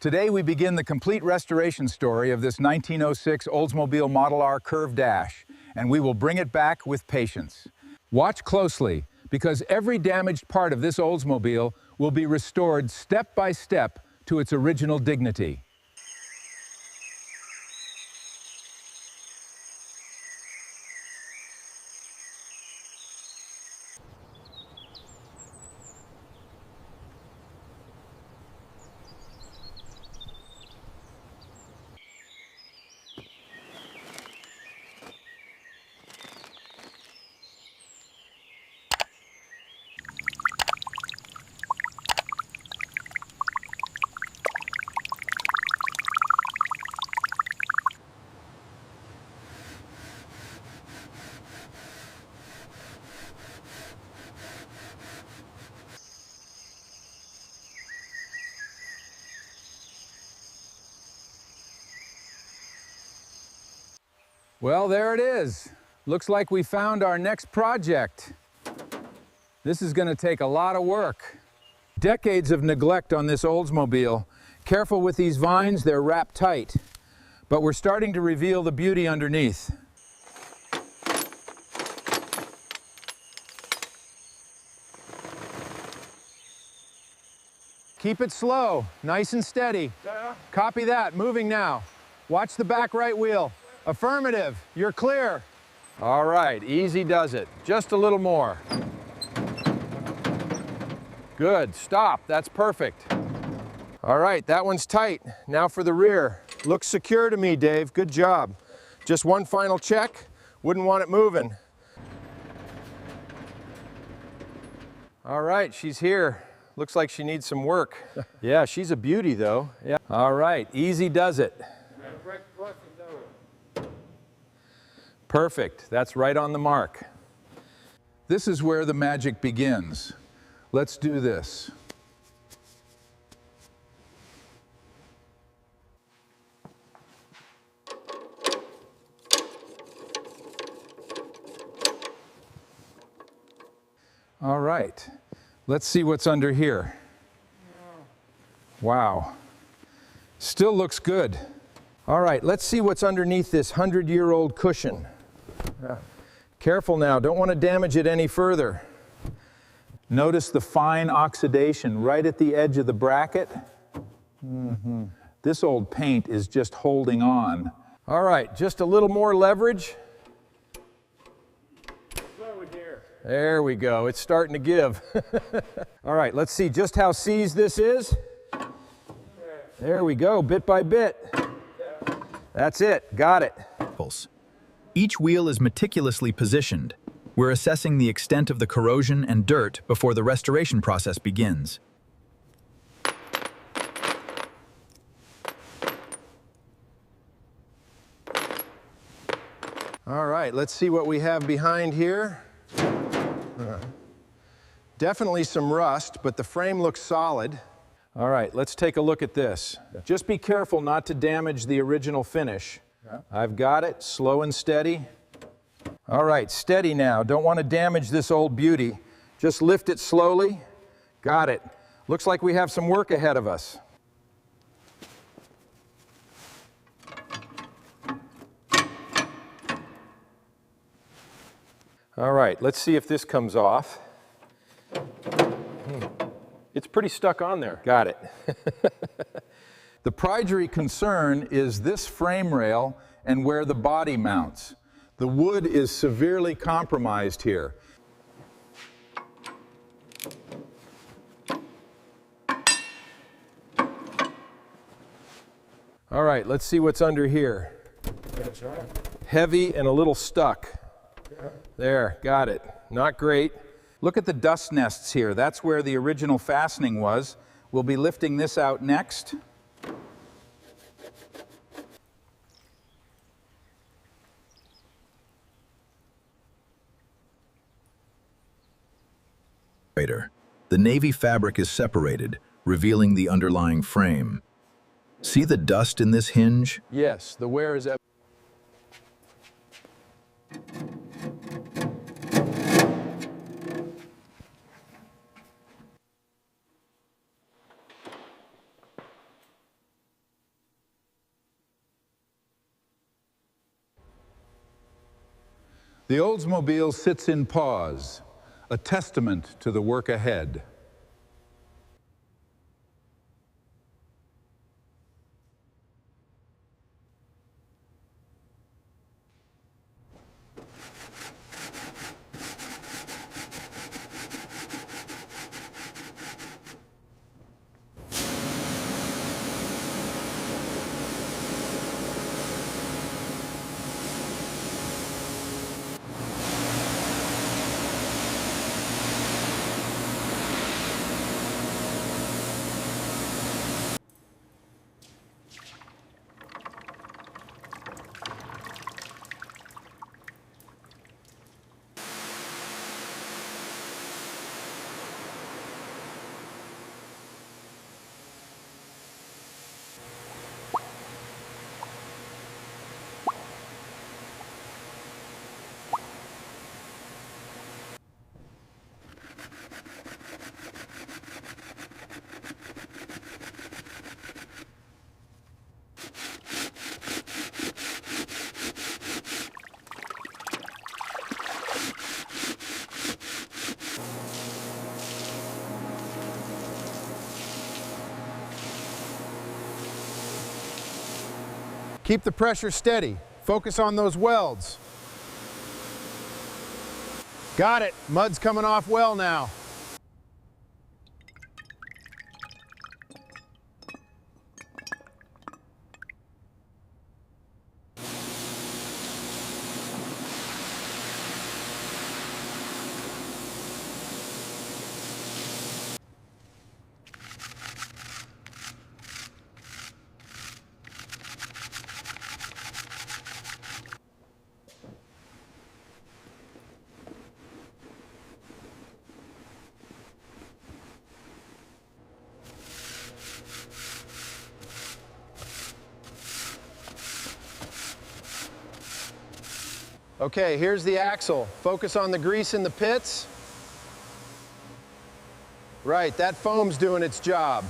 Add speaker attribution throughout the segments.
Speaker 1: Today we begin the complete restoration story of this 1906 Oldsmobile Model R Curved Dash, and we will bring it back with patience. Watch closely, because every damaged part of this Oldsmobile will be restored step by step to its original dignity. Well, there it is. Looks like we found our next project. This is going to take a lot of work. Decades of neglect on this Oldsmobile. Careful with these vines, they're wrapped tight. But we're starting to reveal the beauty underneath. Keep it slow, nice and steady. Copy that, moving now. Watch the back right wheel. Affirmative, you're clear. All right, easy does it. Just a little more. Good, stop, that's perfect. All right, that one's tight. Now for the rear. Looks secure to me, Dave, good job. Just one final check, wouldn't want it moving. All right, she's here. Looks like she needs some work. Yeah, she's a beauty though. Yeah. All right, easy does it. Perfect, that's right on the mark. This is where the magic begins. Let's do this. All right, let's see what's under here. Wow, still looks good. All right, let's see what's underneath this 100-year-old cushion. Careful now, don't want to damage it any further. Notice the fine oxidation right at the edge of the bracket. This old paint is just holding on. All right, just a little more leverage. There we go, it's starting to give. All right, let's see just how seized this is. There we go, bit by bit. That's it, got it.
Speaker 2: Each wheel is meticulously positioned. We're assessing the extent of the corrosion and dirt before the restoration process begins.
Speaker 1: All right, let's see what we have behind here. Definitely some rust, but the frame looks solid. All right, let's take a look at this. Just be careful not to damage the original finish. I've got it, slow and steady. All right, steady now. Don't want to damage this old beauty. Just lift it slowly. Got it. Looks like we have some work ahead of us. All right, let's see if this comes off. It's pretty stuck on there. Got it. The primary concern is this frame rail and where the body mounts. The wood is severely compromised here. All right, let's see what's under here. Heavy and a little stuck. There, got it. Not great. Look at the dust nests here. That's where the original fastening was. We'll be lifting this out next.
Speaker 2: The navy fabric is separated, revealing the underlying frame. See the dust in this hinge?
Speaker 1: Yes, the wear is evident.
Speaker 3: The Oldsmobile sits in pause, a testament to the work ahead.
Speaker 1: Keep the pressure steady. Focus on those welds. Got it. Mud's coming off well now. Okay, here's the axle. Focus on the grease in the pits. Right, that foam's doing its job.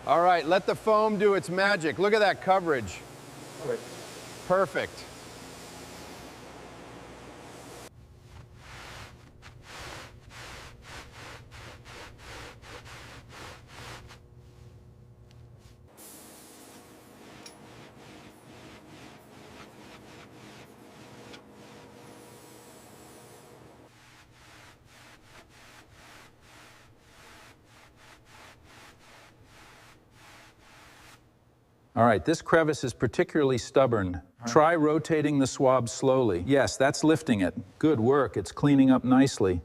Speaker 1: All right, let the foam do its magic. Look at that coverage. Perfect.
Speaker 3: All right, this crevice is particularly stubborn. Try rotating the swab slowly. Yes, that's lifting it. Good work, it's cleaning up nicely.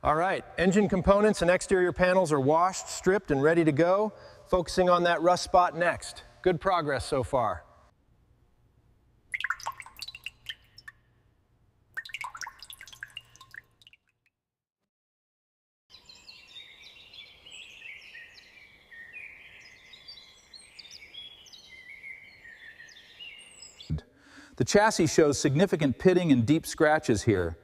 Speaker 1: All right, engine components and exterior panels are washed, stripped, and ready to go. Focusing on that rust spot next. Good progress so far.
Speaker 3: The chassis shows significant pitting and deep scratches here.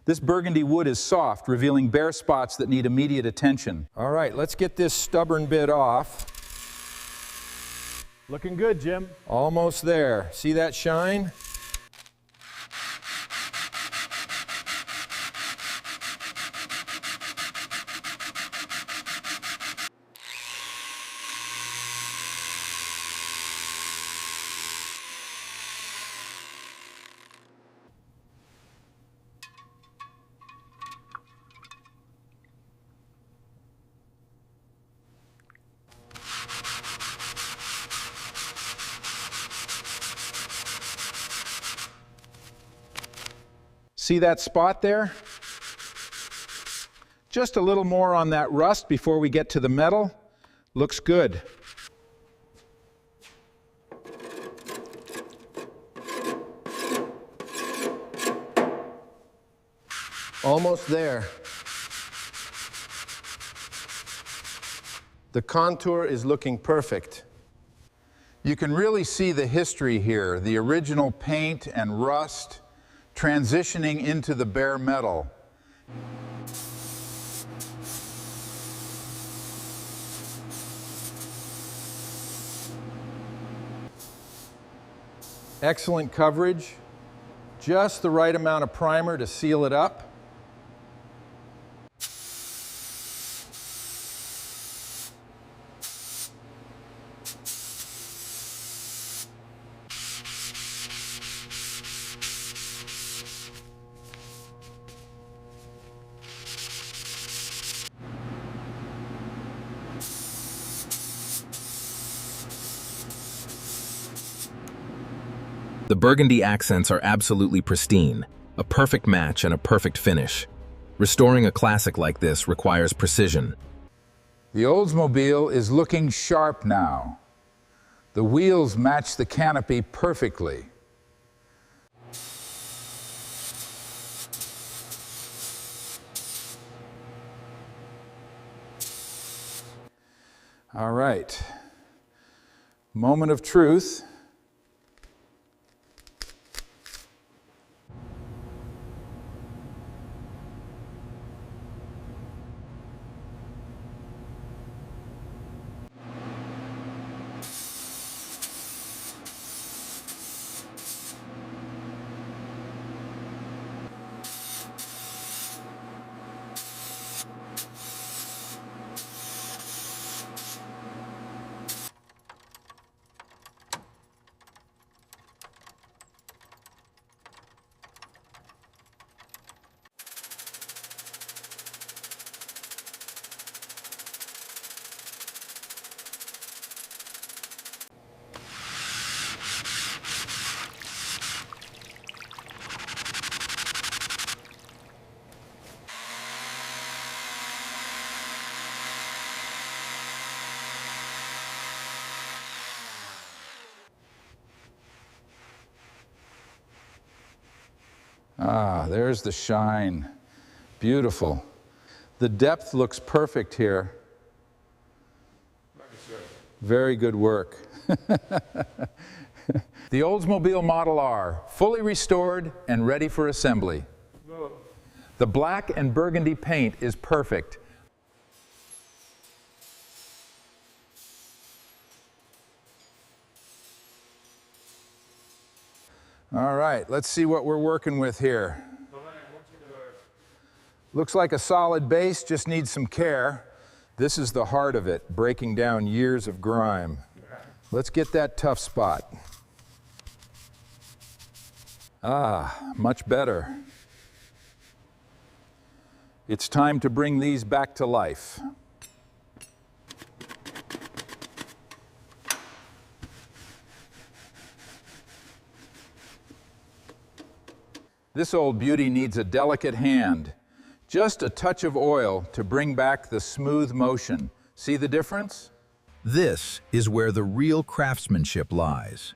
Speaker 3: This burgundy wood is soft, revealing bare spots that need immediate attention.
Speaker 1: All right, let's get this stubborn bit off.
Speaker 4: Looking good, Jim.
Speaker 1: Almost there. See that shine?
Speaker 3: See that spot there? Just a little more on that rust before we get to the metal. Looks good.
Speaker 1: Almost there. The contour is looking perfect.
Speaker 3: You can really see the history here, the original paint and rust transitioning into the bare metal.
Speaker 1: Excellent coverage. Just the right amount of primer to seal it up.
Speaker 5: The burgundy accents are absolutely pristine, a perfect match and a perfect finish. Restoring a classic like this requires precision.
Speaker 3: The Oldsmobile is looking sharp now. The wheels match the canopy perfectly. All right. Moment of truth. Ah, there's the shine. Beautiful. The depth looks perfect here. Very good work. The Oldsmobile Model R, fully restored and ready for assembly. The black and burgundy paint is perfect. All right, let's see what we're working with here. Looks like a solid base, just needs some care. This is the heart of it, breaking down years of grime. Let's get that tough spot. Ah, much better. It's time to bring these back to life. This old beauty needs a delicate hand. Just a touch of oil to bring back the smooth motion. See the difference?
Speaker 2: This is where the real craftsmanship lies.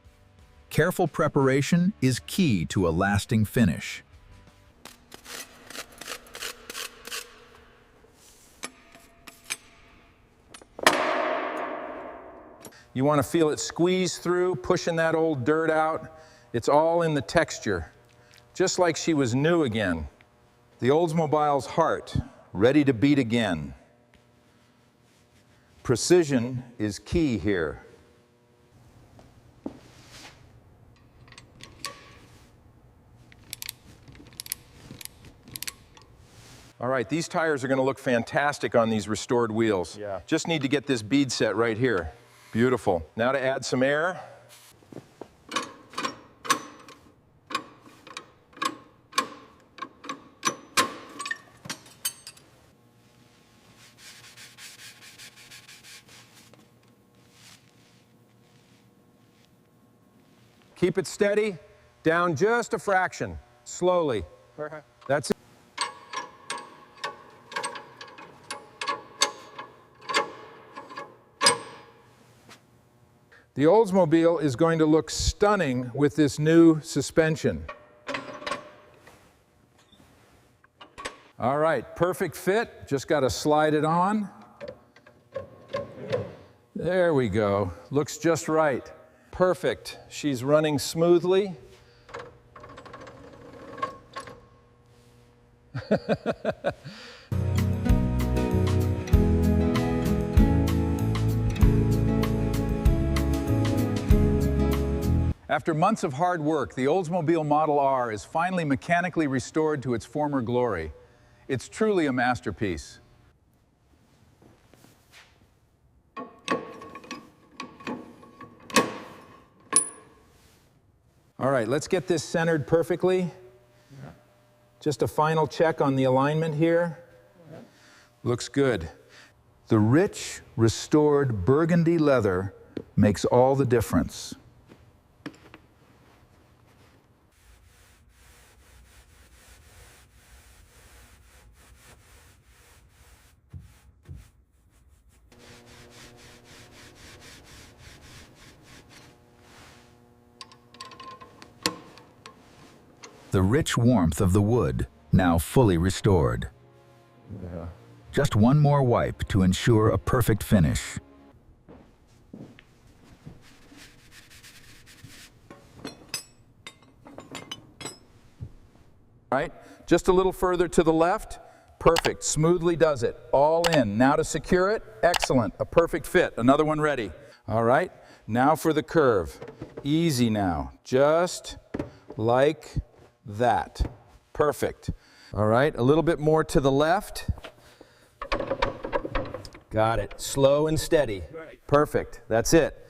Speaker 2: Careful preparation is key to a lasting finish.
Speaker 1: You want to feel it squeeze through, pushing that old dirt out. It's all in the texture, just like she was new again. The Oldsmobile's heart, ready to beat again. Precision is key here. All right, these tires are going to look fantastic on these restored wheels.
Speaker 4: Yeah.
Speaker 1: Just need to get this bead set right here. Beautiful. Now to add some air. Keep it steady, down just a fraction, slowly. That's it. The Oldsmobile is going to look stunning with this new suspension. All right, perfect fit. Just got to slide it on. There we go. Looks just right. Perfect. She's running smoothly. After months of hard work, the Oldsmobile Model R is finally mechanically restored to its former glory. It's truly a masterpiece. All right, let's get this centered perfectly. Just a final check on the alignment here. Looks good. The rich, restored burgundy leather makes all the difference.
Speaker 2: The rich warmth of the wood, now fully restored.
Speaker 1: Yeah.
Speaker 2: Just one more wipe to ensure a perfect finish.
Speaker 1: Right, just a little further to the left. Perfect, smoothly does it. All in. Now to secure it. Excellent, a perfect fit. Another one ready. All right, now for the curve. Easy now, just like that. Perfect. All right, a little bit more to the left. Got it. Slow and steady. Perfect. That's it.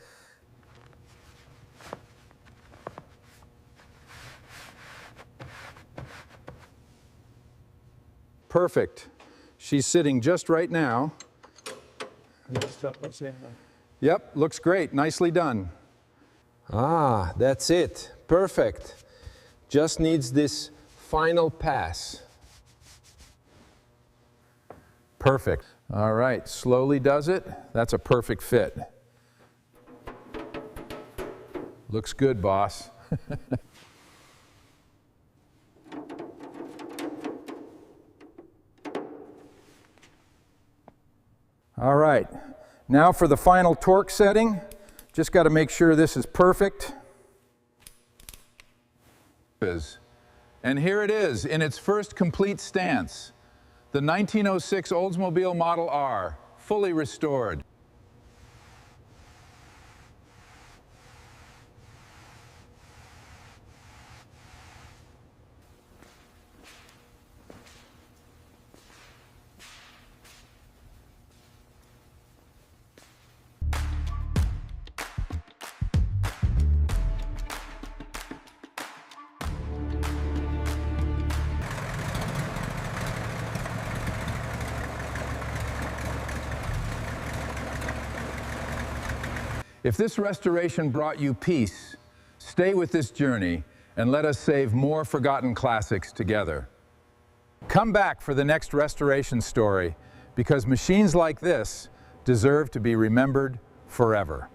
Speaker 1: Perfect. She's sitting just right now. Yep, looks great. Nicely done. Ah, that's it. Perfect. Just needs this final pass. Perfect. All right, slowly does it. That's a perfect fit. Looks good, boss. All right, now for the final torque setting. Just got to make sure this is perfect. And here it is in its first complete stance. The 1906 Oldsmobile Model R, fully restored. If this restoration brought you peace, stay with this journey and let us save more forgotten classics together. Come back for the next restoration story, because machines like this deserve to be remembered forever.